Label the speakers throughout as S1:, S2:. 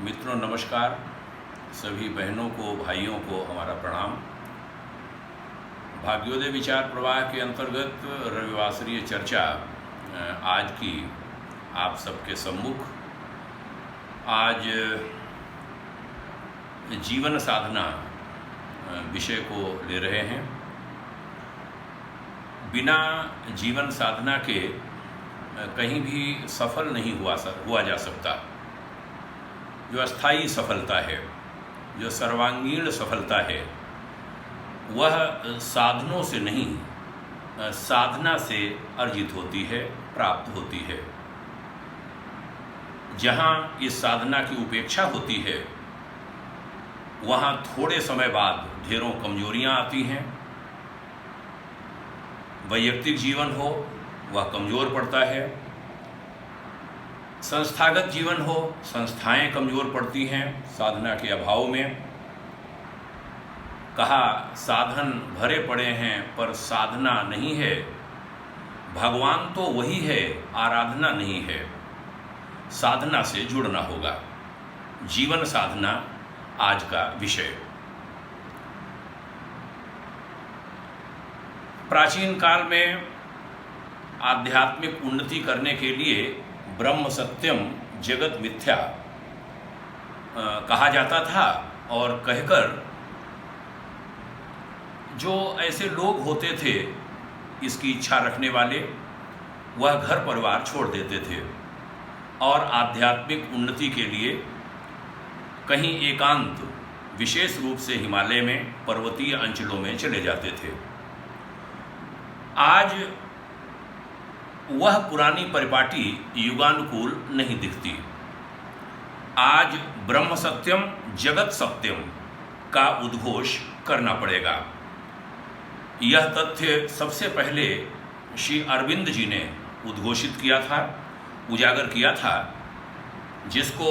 S1: मित्रों नमस्कार। सभी बहनों को भाइयों को हमारा प्रणाम। भाग्योदय विचार प्रवाह के अंतर्गत रविवासरीय चर्चा आज की आप सबके सम्मुख। आज जीवन साधना विषय को ले रहे हैं। बिना जीवन साधना के कहीं भी सफल नहीं हुआ जा सकता। जो अस्थायी सफलता है, जो सर्वांगीण सफलता है, वह साधनों से नहीं, साधना से अर्जित होती है, प्राप्त होती है। जहाँ इस साधना की उपेक्षा होती है, वहाँ थोड़े समय बाद ढेरों कमजोरियाँ आती हैं। वैयक्तिक जीवन हो वह कमज़ोर पड़ता है, संस्थागत जीवन हो संस्थाएं कमज़ोर पड़ती हैं साधना के अभाव में। कहा साधन भरे पड़े हैं पर साधना नहीं है, भगवान तो वही है आराधना नहीं है। साधना से जुड़ना होगा। जीवन साधना आज का विषय। प्राचीन काल में आध्यात्मिक उन्नति करने के लिए ब्रह्म सत्यम जगत मिथ्या कहा जाता था, और कहकर जो ऐसे लोग होते थे इसकी इच्छा रखने वाले, वह घर परिवार छोड़ देते थे और आध्यात्मिक उन्नति के लिए कहीं एकांत, विशेष रूप से हिमालय में पर्वतीय अंचलों में चले जाते थे। आज वह पुरानी परिपाटी युगानुकूल नहीं दिखती। आज ब्रह्म सत्यम जगत सत्यम का उद्घोष करना पड़ेगा। यह तथ्य सबसे पहले श्री अरविंद जी ने उद्घोषित किया था, उजागर किया था, जिसको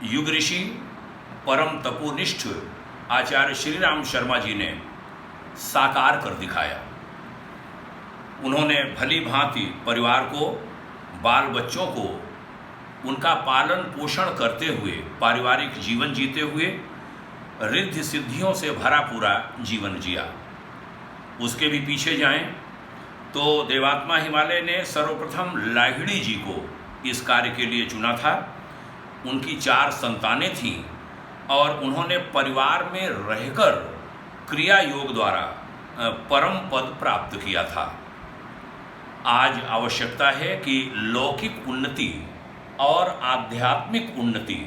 S1: युग ऋषि परम तपोनिष्ठ आचार्य श्री राम शर्मा जी ने साकार कर दिखाया। उन्होंने भली भांति परिवार को, बाल बच्चों को, उनका पालन पोषण करते हुए, पारिवारिक जीवन जीते हुए रिद्धि सिद्धियों से भरा पूरा जीवन जिया। उसके भी पीछे जाएं तो देवात्मा हिमालय ने सर्वप्रथम लाहिड़ी जी को इस कार्य के लिए चुना था। उनकी 4 संतानें थीं और उन्होंने परिवार में रहकर क्रिया योग द्वारा परम पद प्राप्त किया था। आज आवश्यकता है कि लौकिक उन्नति और आध्यात्मिक उन्नति,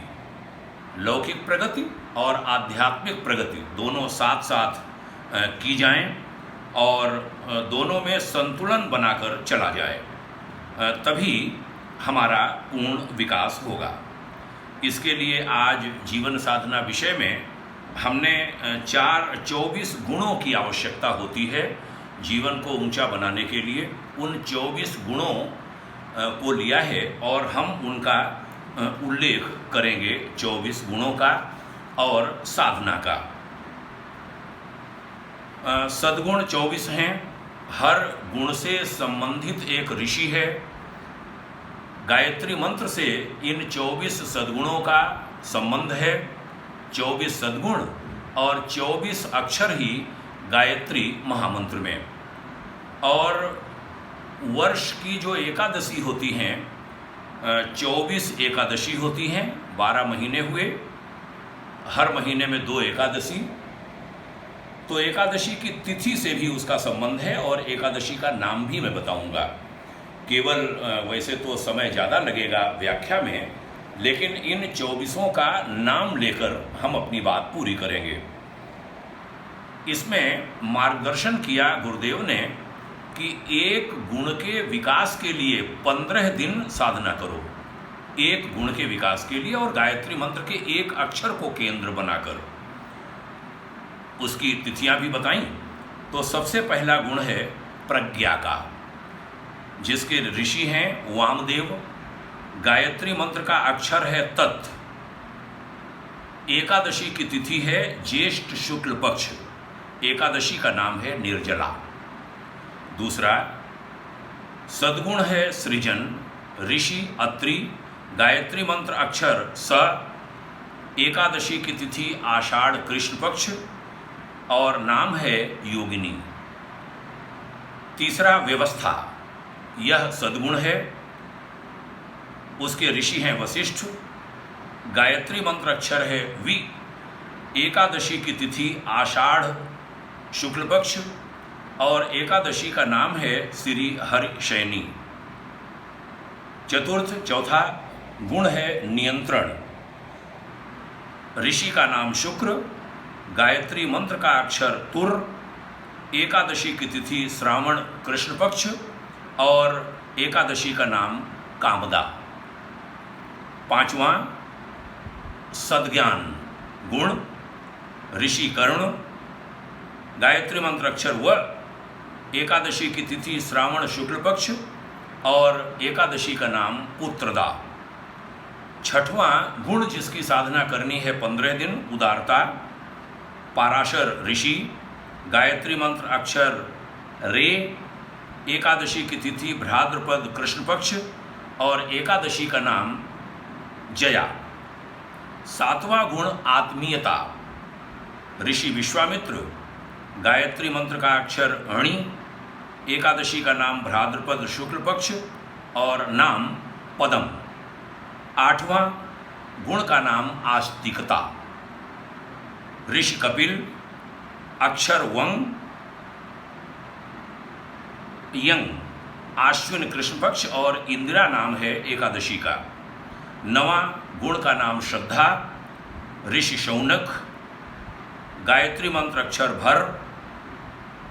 S1: लौकिक प्रगति और आध्यात्मिक प्रगति दोनों साथ साथ की जाएं और दोनों में संतुलन बनाकर चला जाए, तभी हमारा पूर्ण विकास होगा। इसके लिए आज जीवन साधना विषय में हमने 24 गुणों की आवश्यकता होती है जीवन को ऊंचा बनाने के लिए। उन 24 गुणों को लिया है और हम उनका उल्लेख करेंगे, 24 गुणों का और साधना का। सद्गुण 24 हैं। हर गुण से संबंधित एक ऋषि है। गायत्री मंत्र से इन 24 सद्गुणों का संबंध है। 24 सद्गुण और 24 अक्षर ही गायत्री महामंत्र में। और वर्ष की जो एकादशी होती हैं, 24 एकादशी होती हैं, 12 महीने हुए, हर महीने में 2 एकादशी। तो एकादशी की तिथि से भी उसका संबंध है और एकादशी का नाम भी मैं बताऊंगा। केवल वैसे तो समय ज़्यादा लगेगा व्याख्या में, लेकिन इन 24 का नाम लेकर हम अपनी बात पूरी करेंगे। इसमें मार्गदर्शन किया गुरुदेव ने कि एक गुण के विकास के लिए 15 दिन साधना करो, एक गुण के विकास के लिए, और गायत्री मंत्र के एक अक्षर को केंद्र बनाकर। उसकी तिथियां भी बताई। तो सबसे पहला गुण है प्रज्ञा का, जिसके ऋषि हैं वामदेव। गायत्री मंत्र का अक्षर है तत्। एकादशी की तिथि है ज्येष्ठ शुक्ल पक्ष। एकादशी का नाम है निर्जला। दूसरा सद्गुण है सृजन। ऋषि अत्रि गायत्री मंत्र अक्षर स, एकादशी की तिथि आषाढ़ कृष्ण पक्ष और नाम है योगिनी। तीसरा व्यवस्था, यह सद्गुण है, उसके ऋषि हैं वशिष्ठ। गायत्री मंत्र अक्षर है वि, एकादशी की तिथि आषाढ़ शुक्ल पक्ष और एकादशी का नाम है श्री हरिशयनी। चौथा गुण है नियंत्रण, ऋषि का नाम शुक्र, गायत्री मंत्र का अक्षर तुर, एकादशी की तिथि श्रावण कृष्ण पक्ष और एकादशी का नाम कामदा। पांचवा सद्ज्ञान गुण, ऋषि कर्ण, गायत्री मंत्र अक्षर व, एकादशी की तिथि श्रावण शुक्ल पक्ष और एकादशी का नाम पुत्रदा। छठवां गुण जिसकी साधना करनी है 15 दिन, उदारता, पाराशर ऋषि, गायत्री मंत्र अक्षर रे, एकादशी की तिथि भाद्रपद कृष्ण पक्ष और एकादशी का नाम जया। सातवां गुण आत्मीयता, ऋषि विश्वामित्र, गायत्री मंत्र का अक्षर अणि, एकादशी का नाम भाद्रपद शुक्ल पक्ष और नाम पदम। आठवां गुण का नाम आस्तिकता, ऋषि कपिल, अक्षर वंग, यंग, आश्विन कृष्ण पक्ष और इंदिरा नाम है एकादशी का। नवां गुण का नाम श्रद्धा, ऋषि शौनक, गायत्री मंत्र अक्षर भर,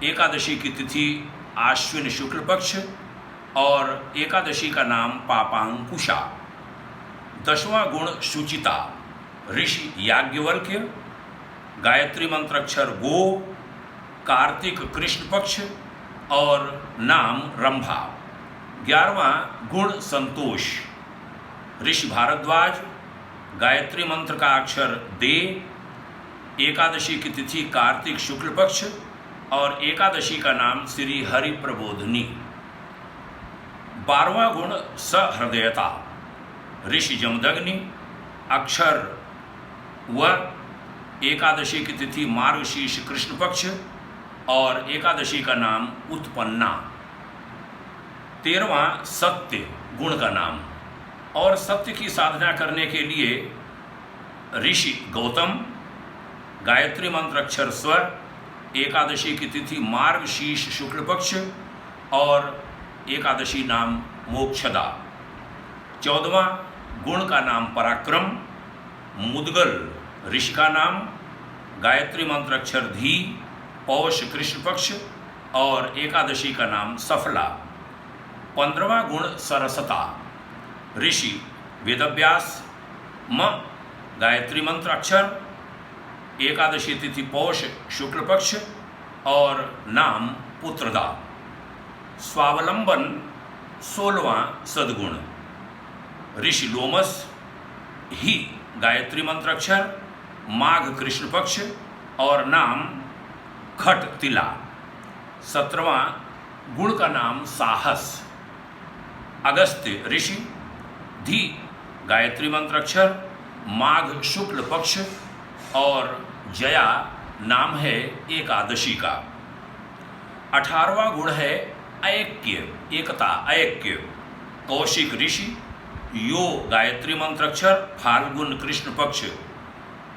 S1: एकादशी की तिथि आश्विन शुक्ल पक्ष और एकादशी का नाम पापांकुशा। 10वां गुण शुचिता, ऋषि याज्ञवल्क्य, गायत्री मंत्र अक्षर गो, कार्तिक कृष्ण पक्ष और नाम रंभा। 11वां गुण संतोष, ऋषि भारद्वाज, गायत्री मंत्र का अक्षर दे, एकादशी की तिथि कार्तिक शुक्ल पक्ष और एकादशी का नाम श्री हरि प्रबोधनी। 12वां गुण सहृदयता, ऋषि जमदग्नि, अक्षर व, एकादशी की तिथि मार्गशीर्ष कृष्ण पक्ष और एकादशी का नाम उत्पन्ना। 13वां सत्य गुण का नाम, और सत्य की साधना करने के लिए ऋषि गौतम, गायत्री मंत्र अक्षर स्व, एकादशी की तिथि मार्गशीर्ष शुक्ल पक्ष और एकादशी नाम मोक्षदा। 14वां गुण का नाम पराक्रम, मुदगल ऋषि का नाम, गायत्री मंत्र अक्षर धी, पौष कृष्ण पक्ष और एकादशी का नाम सफला। 15वां गुण सरसता, ऋषि वेदव्यास, म, गायत्री मंत्र अक्षर, एकादशी तिथि पौष शुक्ल पक्ष और नाम पुत्रदा। स्वावलंबन 16वां सद्गुण, ऋषि लोमस, ही, गायत्री मंत्र अक्षर, माघ कृष्ण पक्ष और नाम खट तिला। 17वां गुण का नाम साहस, अगस्त्य ऋषि, धी, गायत्री मंत्र अक्षर, माघ शुक्ल पक्ष और जया नाम है एकादशी का। 18वां गुण है ऐक्य, एकता, ऐक्य, कौशिक ऋषि, यो, गायत्री मंत्र अक्षर, फाल्गुन कृष्ण पक्ष,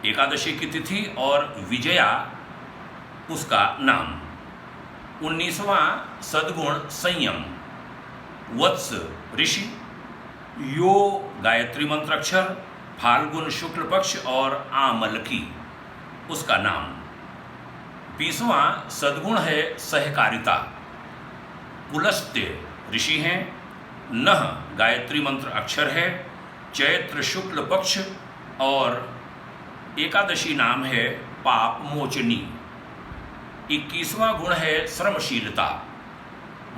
S1: एकादशी की तिथि और विजया उसका नाम। 19वां सद्गुण संयम, वत्स ऋषि, यो, गायत्री मंत्र अक्षर, फाल्गुन शुक्ल पक्ष और आमलकी उसका नाम। 20वां सद्गुण है सहकारिता, पुलस्त्य ऋषि हैं, नह, गायत्री मंत्र अक्षर है, चैत्र शुक्ल पक्ष और एकादशी नाम है पाप मोचनी। 21वां गुण है श्रमशीलता,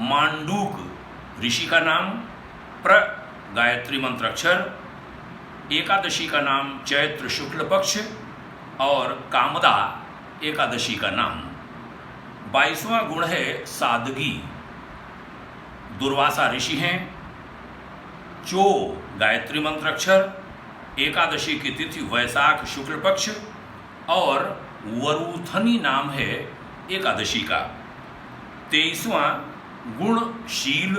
S1: मांडूक ऋषि का नाम, प्र, गायत्री मंत्र अक्षर, एकादशी का नाम चैत्र शुक्ल पक्ष और कामदा एकादशी का नाम। 22वां गुण है सादगी, दुर्वासा ऋषि हैं, चो गायत्री मंत्र अक्षर, एकादशी की तिथि वैशाख शुक्ल पक्ष और वरूथनी नाम है एकादशी का। 23वां गुणशील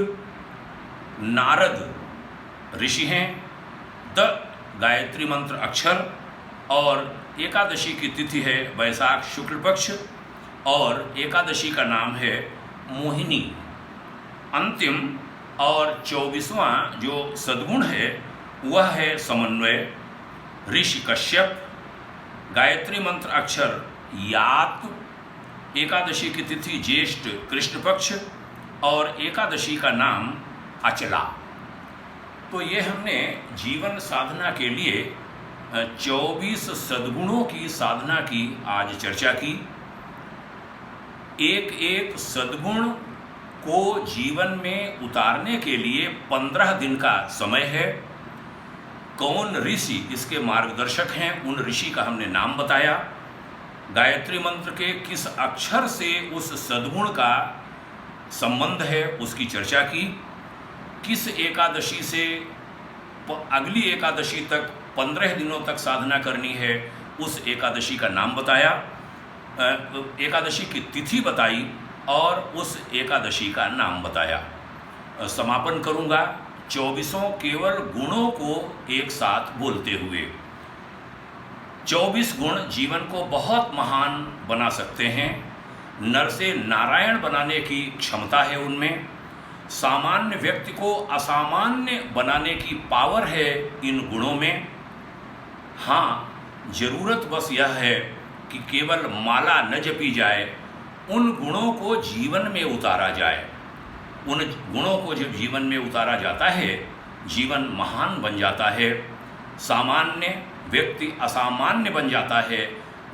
S1: नारद ऋषि हैं। द गायत्री मंत्र अक्षर और एकादशी की तिथि है वैशाख शुक्ल पक्ष और एकादशी का नाम है मोहिनी। अंतिम और 24वां जो सद्गुण है वह है समन्वय ऋषि कश्यप। गायत्री मंत्र अक्षर यात, एकादशी की तिथि ज्येष्ठ कृष्ण पक्ष और एकादशी का नाम अचला। तो ये हमने जीवन साधना के लिए 24 सद्गुणों की साधना की आज चर्चा की। एक एक सद्गुण को जीवन में उतारने के लिए 15 दिन का समय है। कौन ऋषि इसके मार्गदर्शक हैं, उन ऋषि का हमने नाम बताया। गायत्री मंत्र के किस अक्षर से उस सद्गुण का संबंध है उसकी चर्चा की। किस एकादशी से अगली एकादशी तक 15 दिनों तक साधना करनी है उस एकादशी का नाम बताया, एकादशी की तिथि बताई और उस एकादशी का नाम बताया। समापन करूंगा 24 केवल गुणों को एक साथ बोलते हुए। 24 गुण जीवन को बहुत महान बना सकते हैं। नर से नारायण बनाने की क्षमता है उनमें। सामान्य व्यक्ति को असामान्य बनाने की पावर है इन गुणों में। हाँ, जरूरत बस यह है कि केवल माला न जपी जाए, उन गुणों को जीवन में उतारा जाए। उन गुणों को जब जीवन में उतारा जाता है, जीवन महान बन जाता है। सामान्य व्यक्ति असामान्य बन जाता है।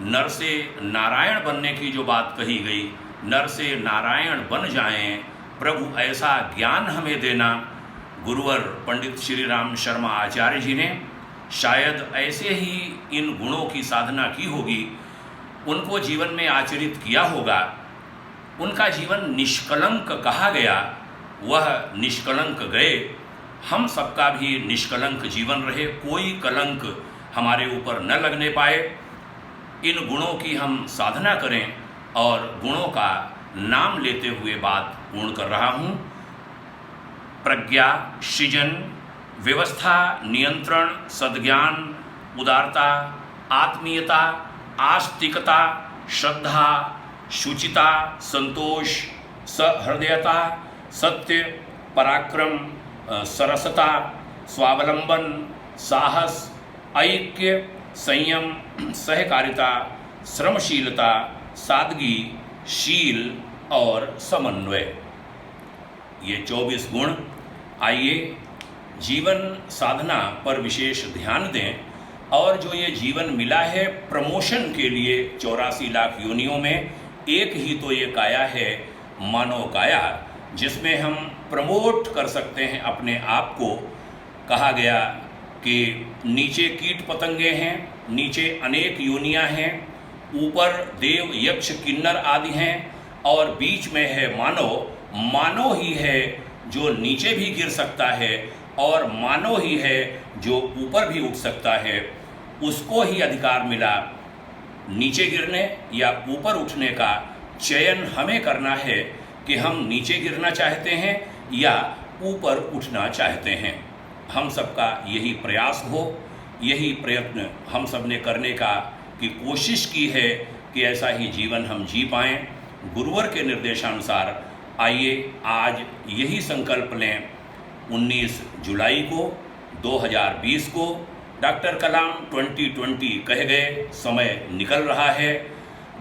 S1: नर से नारायण बनने की जो बात कही गई, नर से नारायण बन जाएं, प्रभु ऐसा ज्ञान हमें देना। गुरुवर पंडित श्री राम शर्मा आचार्य जी ने शायद ऐसे ही इन गुणों की साधना की होगी, उनको जीवन में आचरित किया होगा। उनका जीवन निष्कलंक कहा गया, वह निष्कलंक गए। हम सबका भी निष्कलंक जीवन रहे, कोई कलंक हमारे ऊपर न लगने पाए। इन गुणों की हम साधना करें और गुणों का नाम लेते हुए बात पूर्ण कर रहा हूँ। प्रज्ञा, सृजन, व्यवस्था, नियंत्रण, सद्ज्ञान, उदारता, आत्मीयता, आस्तिकता, श्रद्धा, शुचिता, संतोष, सहृदयता, सत्य, पराक्रम, सरसता, स्वावलंबन, साहस, ऐक्य, संयम, सहकारिता, श्रमशीलता, सादगी, शील और समन्वय, ये 24 गुण। आइए जीवन साधना पर विशेष ध्यान दें और जो ये जीवन मिला है प्रमोशन के लिए 84 लाख योनियों में, एक ही तो ये काया है मानव काया, जिसमें हम प्रमोट कर सकते हैं अपने आप को। कहा गया कि नीचे कीट पतंगे हैं, नीचे अनेक योनियां हैं, ऊपर देव यक्ष किन्नर आदि हैं और बीच में है मानव। मानव ही है जो नीचे भी गिर सकता है और मानव ही है जो ऊपर भी उठ सकता है। उसको ही अधिकार मिला नीचे गिरने या ऊपर उठने का। चयन हमें करना है कि हम नीचे गिरना चाहते हैं या ऊपर उठना चाहते हैं। हम सबका यही प्रयास हो, यही प्रयत्न हम सब ने करने का की कोशिश की है कि ऐसा ही जीवन हम जी पाएं। गुरुवर के निर्देशानुसार आइए आज यही संकल्प लें। 19 जुलाई को 2020 को डॉक्टर कलाम 2020 कहे गए, समय निकल रहा है।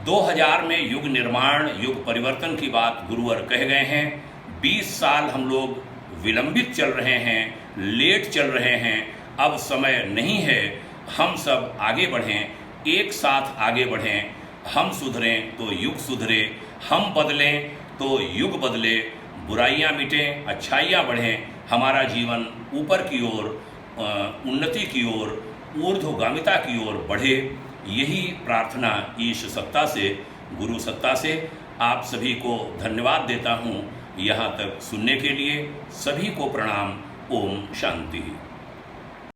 S1: 2000 में युग निर्माण, युग परिवर्तन की बात गुरुवर कह गए हैं। 20 साल हम लोग विलंबित चल रहे हैं, लेट चल रहे हैं। अब समय नहीं है, हम सब आगे बढ़ें, एक साथ आगे बढ़ें। हम सुधरें तो युग सुधरे, हम बदलें तो युग बदले, बुराइयां मिटें, अच्छाइयां बढ़ें, हमारा जीवन ऊपर की ओर, उन्नति की ओर, ऊर्ध्वगामिता की ओर बढ़े। यही प्रार्थना ईश सत्ता से, गुरु सत्ता से आप सभी को धन्यवाद देता हूँ। यहाँ तक सुनने के लिए सभी को प्रणाम। ओम शांति।